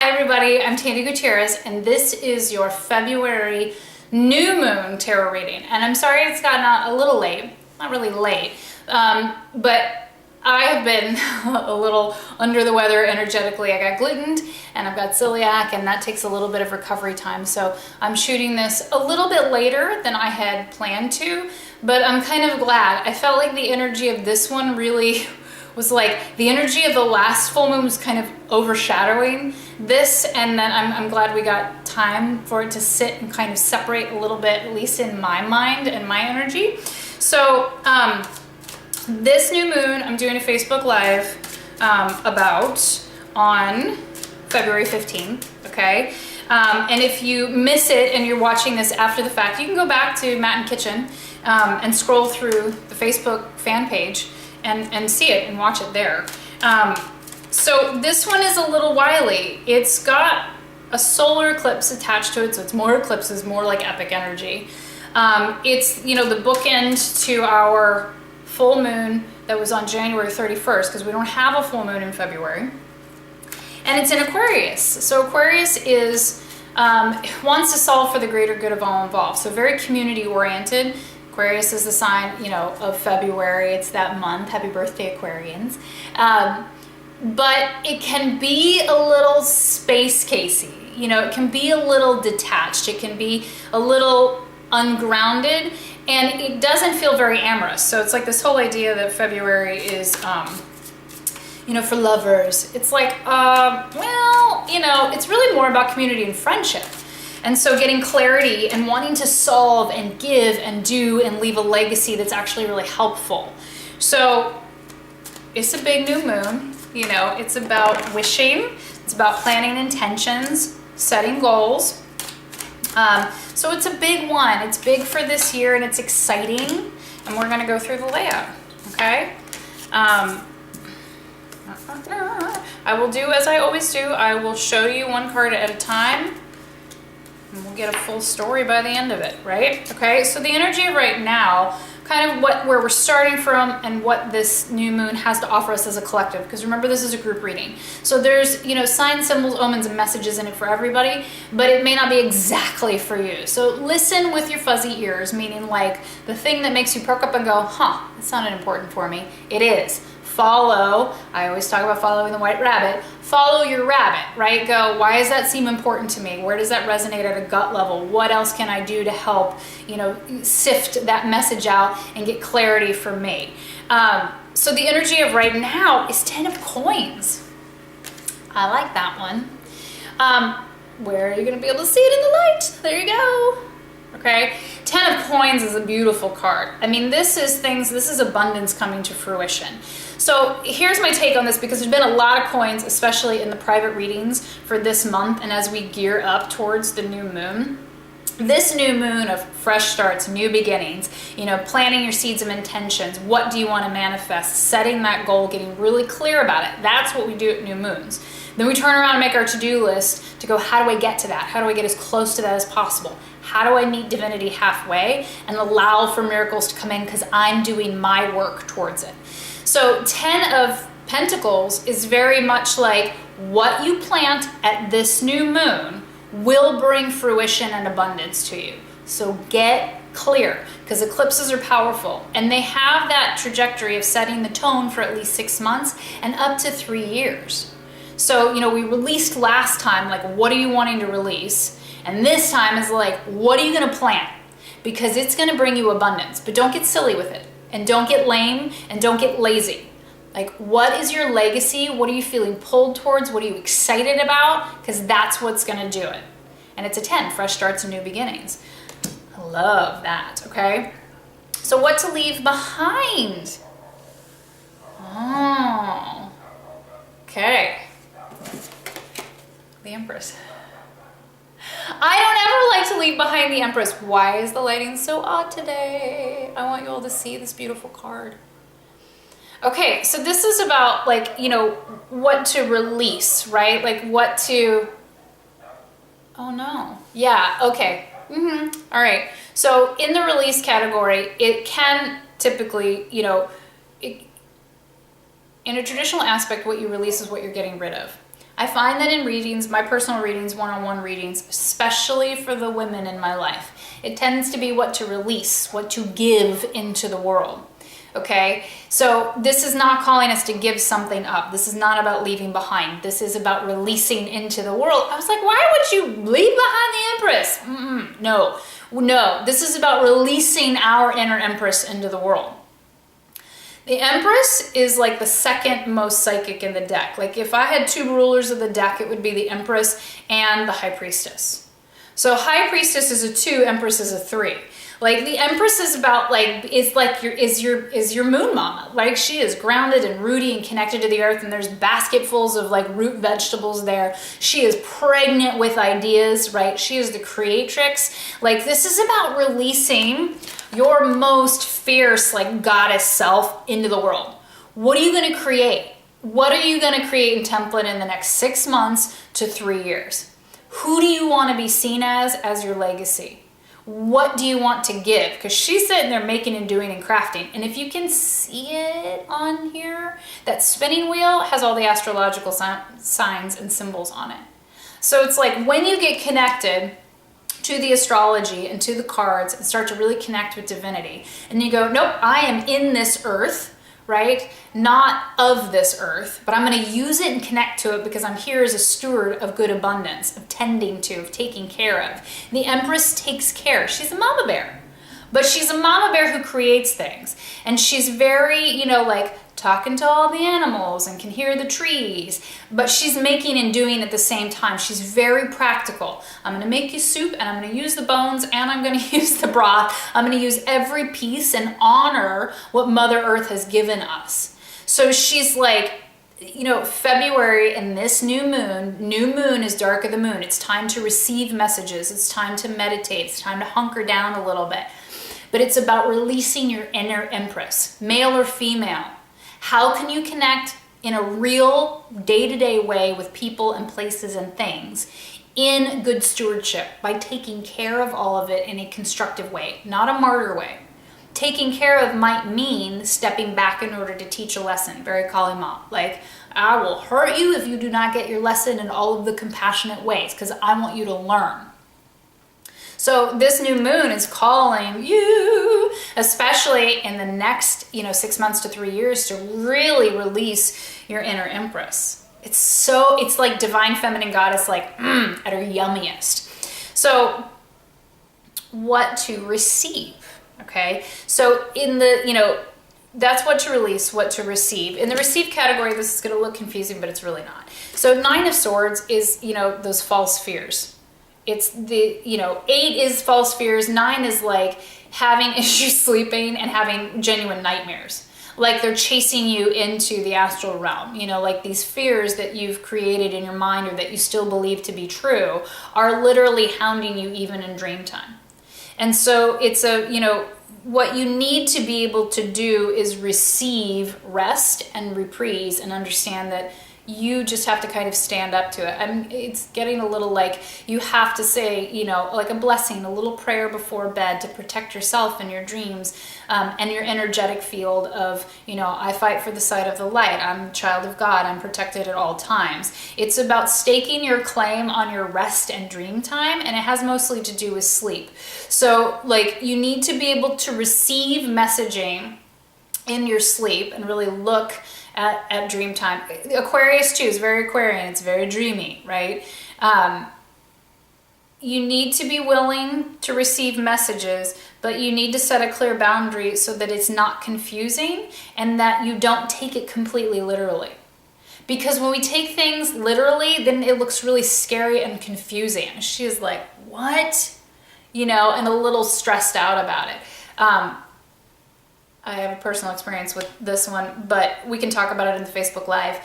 Everybody, I'm Tandy Gutierrez, and this is your February new moon tarot reading. And I'm sorry it's gotten a little late, not really late, but I have been a little under the weather energetically. I got gluten and I've got celiac, and that takes a little bit of recovery time. So I'm shooting this a little bit later than I had planned to, but I'm kind of glad. I felt like the energy of this one really was like the energy of the last full moon was kind of overshadowing this, and then I'm glad we got time for it to sit and kind of separate a little bit, at least in my mind and my energy. So this new moon I'm doing a Facebook Live about on February 15th, okay? And if you miss it and you're watching this after the fact, you can go back to Matt and Kitchen and scroll through the Facebook fan page and see it and watch it there. So this one is a little wily. It's got a solar eclipse attached to it, so it's more eclipses, more like epic energy. It's, you know, the bookend to our full moon that was on January 31st, because we don't have a full moon in February. And it's in Aquarius. So Aquarius is wants to solve for the greater good of all involved. So very community oriented. Aquarius is the sign, you know, of February. It's that month. Happy birthday, Aquarians. But it can be a little space casey. You know, it can be a little detached. It can be a little ungrounded, and it doesn't feel very amorous. So it's like this whole idea that February is, you know, for lovers. It's like, well, you know, it's really more about community and friendship. And so getting clarity and wanting to solve and give and do and leave a legacy that's actually really helpful. So it's a big new moon, you know, it's about wishing, it's about planning intentions, setting goals. So it's a big one. It's big for this year and it's exciting. And we're gonna go through the layout, okay? I will do as I always do. I will show you one card at a time, and we'll get a full story by the end of it, right? Okay, so the energy of right now, kind of where we're starting from and what this new moon has to offer us as a collective, because remember, this is a group reading. So there's, you know, signs, symbols, omens, and messages in it for everybody, but it may not be exactly for you. So listen with your fuzzy ears, meaning like the thing that makes you perk up and go, huh, that sounded important for me. It is. Follow, I always talk about following the white rabbit, follow your rabbit, right? Go, why does that seem important to me? Where does that resonate at a gut level? What else can I do to help, you know, sift that message out and get clarity for me? So the energy of right now is 10 of coins. I like that one. Where are you gonna be able to see it in the light? There you go. Okay, 10 of coins is a beautiful card. I mean, this is abundance coming to fruition. So here's my take on this, because there's been a lot of coins, especially in the private readings for this month, and as we gear up towards the new moon. This new moon of fresh starts, new beginnings, you know, planting your seeds of intentions. What do you want to manifest? Setting that goal, getting really clear about it. That's what we do at new moons. Then we turn around and make our to-do list to go, how do I get to that? How do I get as close to that as possible? How do I meet divinity halfway and allow for miracles to come in because I'm doing my work towards it? So 10 of Pentacles is very much like what you plant at this new moon will bring fruition and abundance to you. So get clear, because eclipses are powerful and they have that trajectory of setting the tone for at least 6 months and up to 3 years. So, you know, we released last time, like, what are you wanting to release? And this time is like, what are you going to plant? Because it's going to bring you abundance, but don't get silly with it. And don't get lame and don't get lazy. Like, what is your legacy? What are you feeling pulled towards? What are you excited about? Because that's what's going to do it. And it's a 10, fresh starts and new beginnings. I love that, okay? So what to leave behind? Oh, okay. The Empress. I don't ever like to leave behind the Empress. Why is the lighting so odd today? I want you all to see this beautiful card. Okay, so this is about, like, you know, what to release, right? Like what to, oh no. Yeah, okay. All right. So in the release category, it can typically, you know, in a traditional aspect, what you release is what you're getting rid of. I find that in readings, my personal readings, one-on-one readings, especially for the women in my life, it tends to be what to release, what to give into the world. Okay, so this is not calling us to give something up. This is not about leaving behind. This is about releasing into the world. I was like, why would you leave behind the Empress? No, this is about releasing our inner Empress into the world. The Empress is like the second most psychic in the deck. Like if I had two rulers of the deck, it would be the Empress and the High Priestess. So High Priestess is a 2, Empress is a 3. Like the Empress is about your moon mama. Like she is grounded and rooty and connected to the earth, and there's basketfuls of like root vegetables there. She is pregnant with ideas, right? She is the creatrix. Like this is about releasing your most fierce like goddess self into the world. What are you going to create? What are you going to create in template in the next 6 months to 3 years? Who do you want to be seen as your legacy? What do you want to give? Because she's sitting there making and doing and crafting. And if you can see it on here, that spinning wheel has all the astrological signs and symbols on it. So it's like when you get connected to the astrology and to the cards and start to really connect with divinity, and you go, nope, I am in this earth, right? Not of this earth, but I'm going to use it and connect to it because I'm here as a steward of good abundance, of tending to, of taking care of. The Empress takes care. She's a mama bear, but she's a mama bear who creates things. And she's very, like talking to all the animals and can hear the trees, but she's making and doing at the same time. She's very practical. I'm going to make you soup and I'm going to use the bones and I'm going to use the broth. I'm going to use every piece and honor what Mother Earth has given us. So she's like, February and this new moon is dark of the moon. It's time to receive messages. It's time to meditate. It's time to hunker down a little bit. But it's about releasing your inner Empress, male or female. How can you connect in a real day-to-day way with people and places and things in good stewardship by taking care of all of it in a constructive way, not a martyr way. Taking care of might mean stepping back in order to teach a lesson, very Kali Ma. Like, I will hurt you if you do not get your lesson in all of the compassionate ways because I want you to learn. So this new moon is calling you, especially in the next, 6 months to 3 years, to really release your inner Empress. It's like divine feminine goddess, like at her yummiest. So what to receive, okay? So in the, that's what to release, what to receive. In the receive category, this is going to look confusing, but it's really not. So 9 of Swords is, those false fears. It's the, 8 is false fears. 9 is like having issues sleeping and having genuine nightmares. Like they're chasing you into the astral realm. Like these fears that you've created in your mind or that you still believe to be true are literally hounding you even in dream time. And so it's what you need to be able to do is receive rest and reprise and understand that you just have to kind of stand up to it. It's getting a little like you have to say, like a blessing, a little prayer before bed to protect yourself and your dreams and your energetic field of, I fight for the side of the light. I'm a child of God. I'm protected at all times. It's about staking your claim on your rest and dream time, and it has mostly to do with sleep. So like you need to be able to receive messaging in your sleep and really look at dream time. Aquarius too is very Aquarian. It's very dreamy, right? You need to be willing to receive messages, but you need to set a clear boundary so that it's not confusing and that you don't take it completely literally. Because when we take things literally, then it looks really scary and confusing. She's like, what? And a little stressed out about it. I have a personal experience with this one, but we can talk about it in the Facebook Live.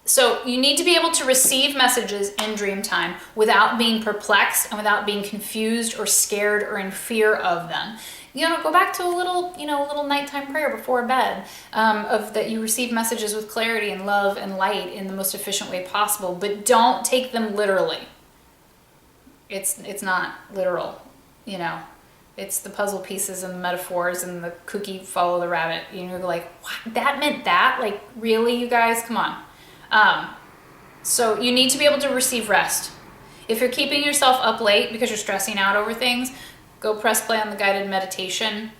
So you need to be able to receive messages in dream time without being perplexed and without being confused or scared or in fear of them. Go back to a little nighttime prayer before bed of that you receive messages with clarity and love and light in the most efficient way possible, but don't take them literally. It's not literal, It's the puzzle pieces and the metaphors and the cookie follow the rabbit. You're like, what? That meant that? Like, really, you guys? Come on. So you need to be able to receive rest. If you're keeping yourself up late because you're stressing out over things, go press play on the guided meditation.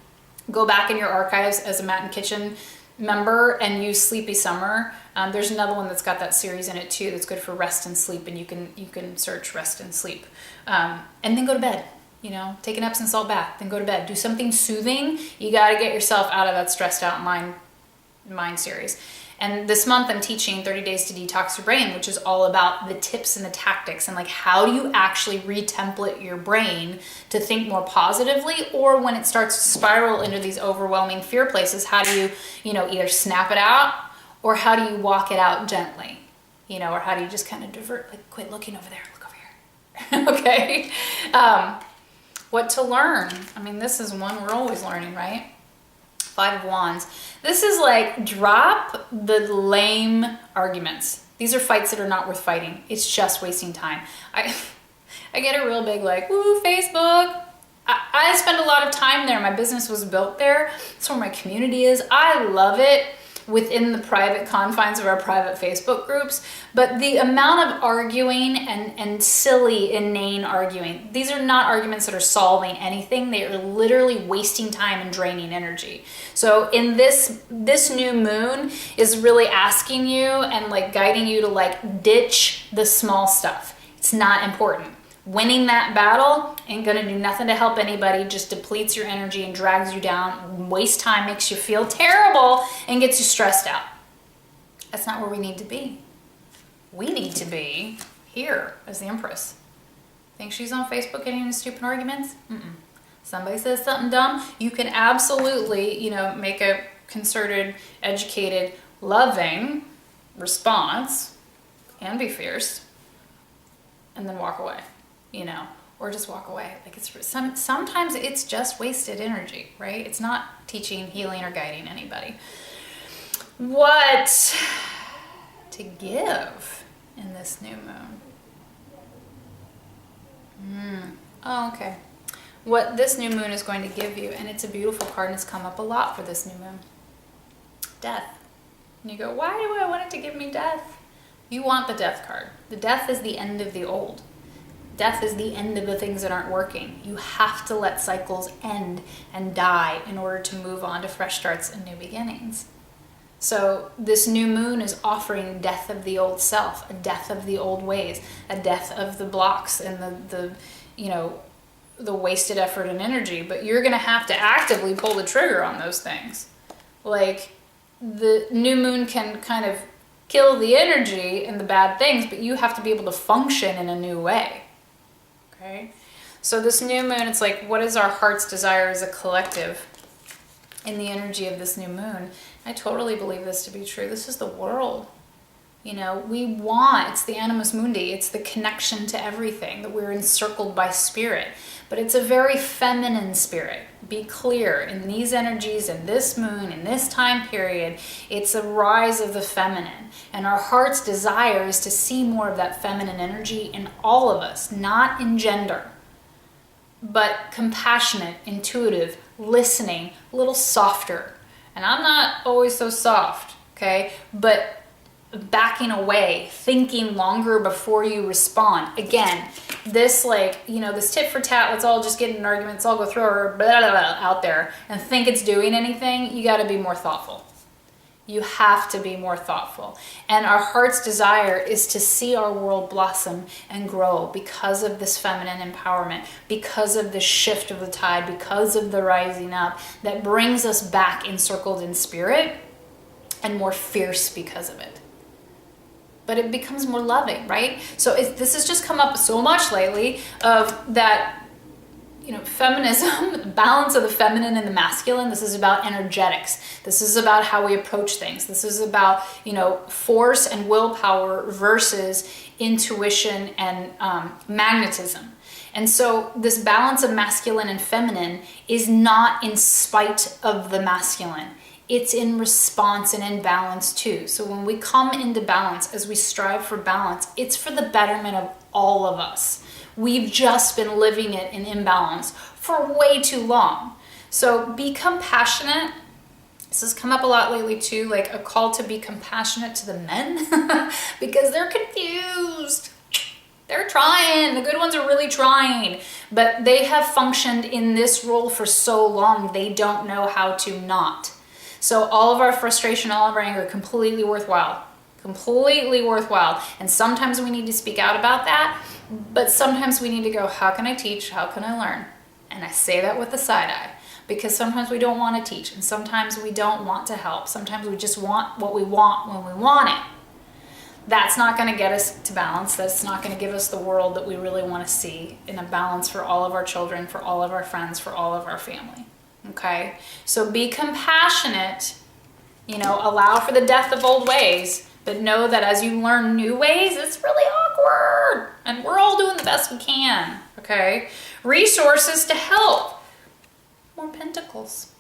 Go back in your archives as a Mat and Kitchen member and use Sleepy Summer. There's another one that's got that series in it too that's good for rest and sleep, and you can search rest and sleep. And then go to bed. You know, take an Epsom salt bath, then go to bed. Do something soothing. You got to get yourself out of that stressed out mind series. And this month I'm teaching 30 Days to Detox Your Brain, which is all about the tips and the tactics and like how do you actually re-template your brain to think more positively, or when it starts to spiral into these overwhelming fear places, how do you, either snap it out or how do you walk it out gently, or how do you just kind of divert, like quit looking over there, look over here. Okay. What to learn? I mean, this is one we're always learning, right? 5 of Wands. This is like drop the lame arguments. These are fights that are not worth fighting. It's just wasting time. I get it real big like, woo, Facebook. I spend a lot of time there. My business was built there. That's where my community is. I love it within the private confines of our private Facebook groups. But the amount of arguing and silly, inane arguing, these are not arguments that are solving anything. They are literally wasting time and draining energy. So in this new moon is really asking you and like guiding you to like ditch the small stuff. It's not important. Winning that battle ain't gonna do nothing to help anybody, just depletes your energy and drags you down, wastes time, makes you feel terrible, and gets you stressed out. That's not where we need to be. We need to be here as the Empress. Think she's on Facebook getting into stupid arguments? Somebody says something dumb, you can absolutely, make a concerted, educated, loving response and be fierce and then walk away. Or just walk away. Like sometimes it's just wasted energy, right? It's not teaching, healing, or guiding anybody. What to give in this new moon? Oh, okay. What this new moon is going to give you, and it's a beautiful card and it's come up a lot for this new moon. Death. And you go, why do I want it to give me death? You want the death card. The death is the end of the old. Death is the end of the things that aren't working. You have to let cycles end and die in order to move on to fresh starts and new beginnings. So this new moon is offering death of the old self, a death of the old ways, a death of the blocks and the wasted effort and energy. But you're going to have to actively pull the trigger on those things. Like the new moon can kind of kill the energy and the bad things, but you have to be able to function in a new way. Okay, so this new moon, it's like, what is our heart's desire as a collective in the energy of this new moon? I totally believe this to be true. This is the world. It's the animus mundi. It's the connection to everything, that we're encircled by spirit. But it's a very feminine spirit. Be clear, in these energies, in this moon, in this time period, it's a rise of the feminine. And our heart's desire is to see more of that feminine energy in all of us, not in gender, but compassionate, intuitive, listening, a little softer. And I'm not always so soft, okay? But backing away, thinking longer before you respond. Again, this this tit for tat, let's all just get in an argument, let's all go throw our blah, blah, blah out there and think it's doing anything. You got to be more thoughtful. You have to be more thoughtful. And our heart's desire is to see our world blossom and grow because of this feminine empowerment, because of the shift of the tide, because of the rising up that brings us back encircled in spirit and more fierce because of it. But it becomes more loving, right? So this has just come up so much lately of that, feminism, the balance of the feminine and the masculine. This is about energetics. This is about how we approach things. This is about, force and willpower versus intuition and magnetism. And so this balance of masculine and feminine is not in spite of the masculine. It's in response and in balance too. So when we come into balance, as we strive for balance, it's for the betterment of all of us. We've just been living it in imbalance for way too long. So be compassionate This has come up a lot lately too, like a call to be compassionate to the men because they're confused. They're trying. The good ones are really trying, but they have functioned in this role for so long, they don't know how to not. So all of our frustration, all of our anger, completely worthwhile. Completely worthwhile. And sometimes we need to speak out about that, but sometimes we need to go, how can I teach? How can I learn? And I say that with a side eye, because sometimes we don't want to teach, and sometimes we don't want to help. Sometimes we just want what we want when we want it. That's not going to get us to balance. That's not going to give us the world that we really want to see in a balance for all of our children, for all of our friends, for all of our family. Okay? So be compassionate, allow for the death of old ways, but know that as you learn new ways, it's really awkward. And we're all doing the best we can. Okay? Resources to help. More pentacles.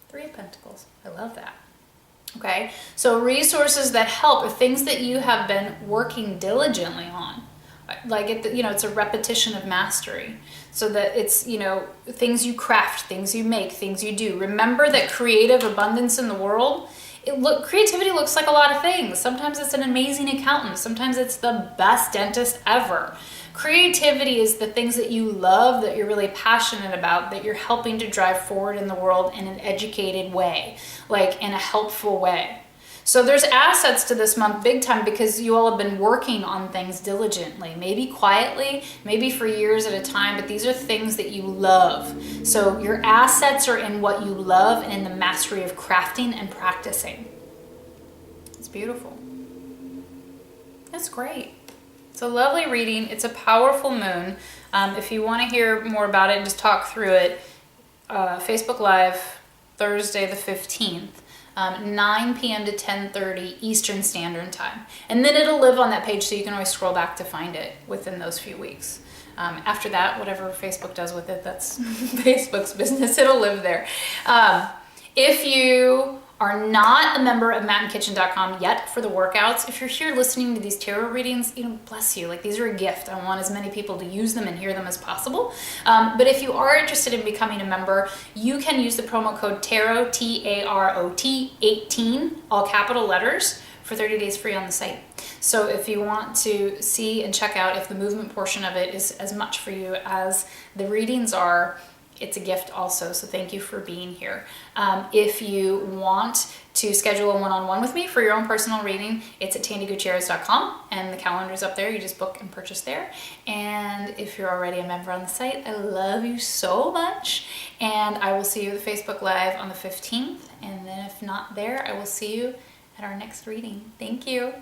3 of Pentacles. I love that. Okay, so resources that help are things that you have been working diligently on. Like, it's a repetition of mastery. So that it's, things you craft, things you make, things you do. Remember that creative abundance in the world, creativity looks like a lot of things. Sometimes it's an amazing accountant. Sometimes it's the best dentist ever. Creativity is the things that you love, that you're really passionate about, that you're helping to drive forward in the world in an educated way, like in a helpful way. So there's assets to this month big time because you all have been working on things diligently, maybe quietly, maybe for years at a time, but these are things that you love. So your assets are in what you love and in the mastery of crafting and practicing. It's beautiful. That's great. It's a lovely reading. It's a powerful moon. If you want to hear more about it and just talk through it, Facebook Live, Thursday the 15th, 9 p.m. to 10:30 Eastern Standard Time. And then it'll live on that page, so you can always scroll back to find it within those few weeks. After that, whatever Facebook does with it, that's Facebook's business. It'll live there. If you are not a member of mountaintainkitchen.com yet for the workouts, if you're here listening to these tarot readings, bless you. Like, these are a gift. I want as many people to use them and hear them as possible. But if you are interested in becoming a member, you can use the promo code TAROT, TAROT 18, all capital letters, for 30 days free on the site. So if you want to see and check out if the movement portion of it is as much for you as the readings are, it's a gift also, so thank you for being here. If you want to schedule a one-on-one with me for your own personal reading, it's at tandygutierrez.com, and the calendar's up there. You just book and purchase there. And if you're already a member on the site, I love you so much, and I will see you at the Facebook Live on the 15th, and then if not there, I will see you at our next reading. Thank you.